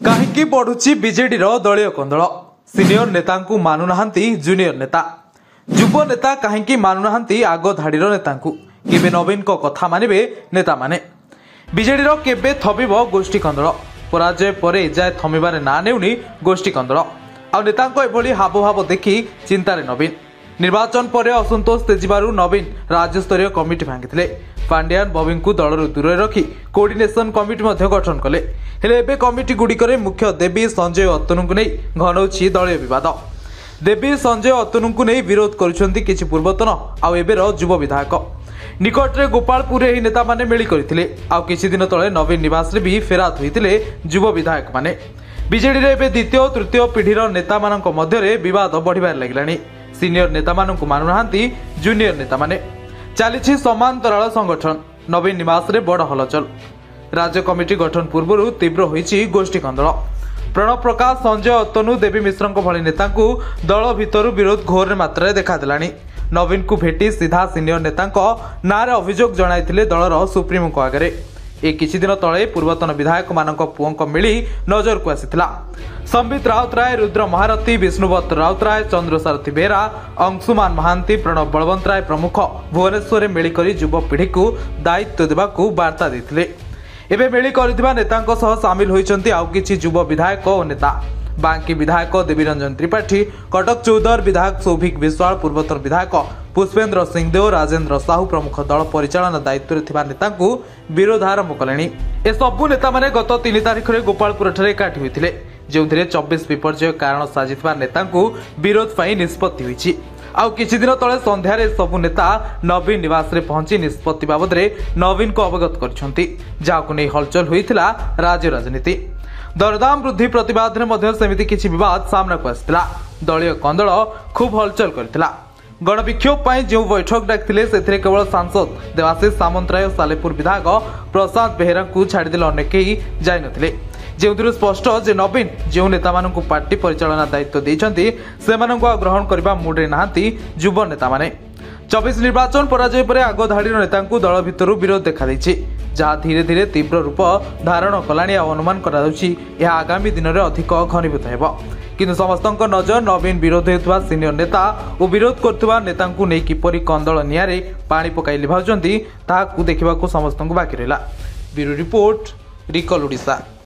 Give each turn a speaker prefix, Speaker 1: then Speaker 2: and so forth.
Speaker 1: काहींकी बढ़ुची BJD दलीय कंदल senior नेता मानुनाहांती junior नेता युव नेता काहींकी मानुनाहांती आग धाड़ी नेता केबे नवीन को कथा मानिबे नेता माने बीजेडी केबे थमिब गोष्ठी कंदल पराजय पर एजाए थमिबार ना नेउनी गोष्ठी कंदल आ नेता एभली हावभाव देखि चिंतार नवीन निर्वाचन पर असंतोष तेजिबारु नवीन राज्यस्तरीय कमिटी भांगी पांड्यान बबी को दलर दूर रखी कोऑर्डिनेशन कमिटी गठन कले हेले एबे कमिटी गुड़िकर मुख्य देवी संजय अतनु को नहीं घनौछि दलीय विवाद देवी संजय अतनु को नहीं विरोध करुछंती किछि पूर्वतन आउ एबेर युव विधायक निकटरे गोपालपुर एही नेता माने मिली करथिले आउ किछि दिन तळे नवीन निवास रे भी फेरात होइतिले युव विधायक माने बीजेडी रे एबे द्वितीय और तृतीय पीढ़ीर नेता मानक मध्यरे विवाद बढ़िबार लागिलानी सीनियर नेता मानक मानुनाहांती जूनियर नेता माने चली समांतराल संगठन नवीन निवास रे बड़ हलचल राज्य कमिटी गठन पूर्व तीव्र होईछि गोष्ठी कंदल प्रणव प्रकाश संजय अतनु देवी मिश्र भली नेता दल भितर विरोध घोर मात्रा देखादेलानी नवीन को भेटी सीधा सीनियर नेता नारे अभियोग जणाइथिले दलर सुप्रीमो को आगे ए किछि दिन तळे पूर्वतन विधायक मानक पुओं मिली नजर को आसीथिला संबित राउतराय रुद्र महारथी विष्णुवत राउतराय चंद्रसारथी बेरा अंशुमान महांती प्रणव बलवंत राय प्रमुख भुवनेश्वर मिलिकरी युव पीढ़ी को दायित्व देबाकू वार्ता देथिले एबे मिली करथिबा नेतांक सह सामिल होइचंती आउ किछि युव विधायक और नेता बांकी विधायक देवीरंजन त्रिपाठी कटक चौधर विधायक सौभिक विश्वाल पूर्वतन विधायक पुष्पेन्द्र सिंहदेव राजेन्द्र साहू प्रमुख दल परिचालन दायित्व थिबा नेता विरोध आरंभ कले ए सबु नेता माने गत 3 तारिख रे गोपालपुर ठारे एकाठी होइथिले जेउथिरे 24 विपर्जय कारण साजिथिबा नेता विरोध पई निष्पत्ति होइछि आउ किछि दिन तळे संध्यारे सबु नेता नवीन निवास रे पहुंची निष्पत्ति बाबद रे नवीन को अवगत करछंती जाको नै हलचल होइथिला राज्य राजनीति दरदाम वृद्धि प्रतिवाद में सेमिति किछि विवाद सामना को आसिथिला दलीय कंदल खूब हलचल करथिला गणविक्षोभ पर जो बैठक डाकिथिले सेथिरे केवल सांसद देवाशीष सामंतराय सालेपुर विधायक प्रशांत बेहेरा को छाड़देले अनेक केही जाय नथिले जेउथिरु स्पष्ट जे नवीन जो नेता मानकु पार्टी परिचालना दायित्व देइछंती सेमानकु ग्रहण करबा मुडे नाहांती युव नेता माने 24 निर्वाचन पराजय पर आग धाड़ी नेता दल भितर विरोध देखा जहाँ धीरे धीरे तीव्र रूप धारण कलानी अनुमान करा आगामी दिन में अधिक घनीभूत हो किंतु समस्त नजर नवीन विरोध होता सीनियर नेता और विरोध करुवा नेता नहीं किपरि कंदल निआरे पानी पकाई लिभाउछंती ताहाकु देखिबाकू समस्त बाकी रहिला। ब्यूरो रिपोर्ट रिकल ओडिशा।